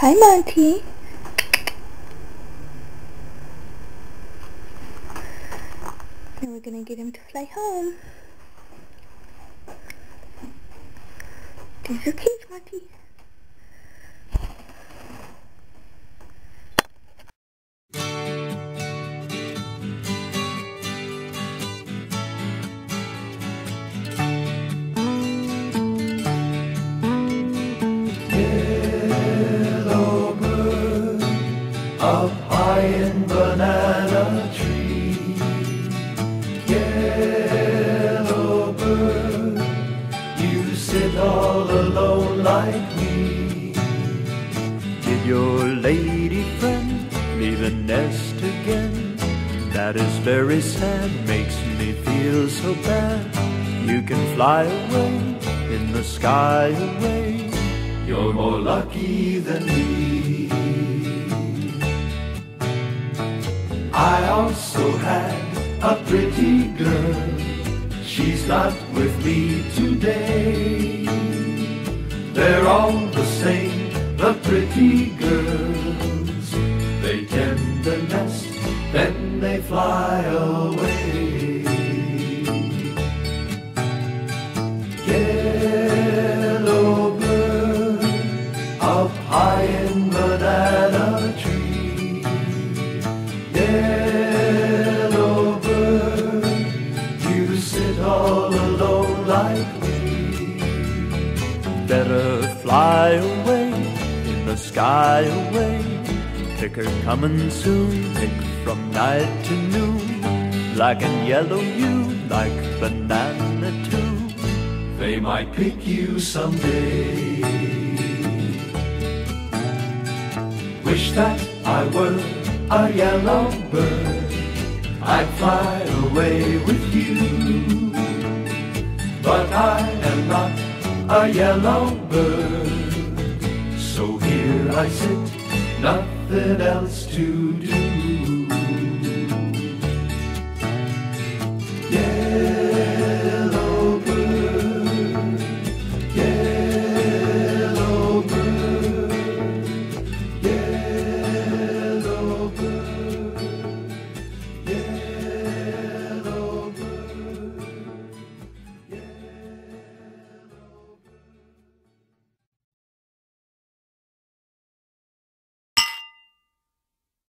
Hi, Monty. Now we're gonna get him to fly home. There's your cage, Monty. Yellow bird up high in banana tree. Yellow bird, you sit all alone like me. Did your lady friend leave the nest again? That is very sad, makes me feel so bad. You can fly away in the sky away. You're more lucky than me. I also had a pretty girl. She's not with me today. They're all the same, the pretty girls. They tend the nest, then they fly away. Yellow bird up high in banana tree. Yellow bird, you sit all alone like me. Better fly away in the sky away. Pick her coming soon, pick from night to noon. Black and yellow you, like banana too. They might pick you someday. Wish that I were a yellow bird, I'd fly away with you. But I am not a yellow bird, so here I sit, nothing else to do.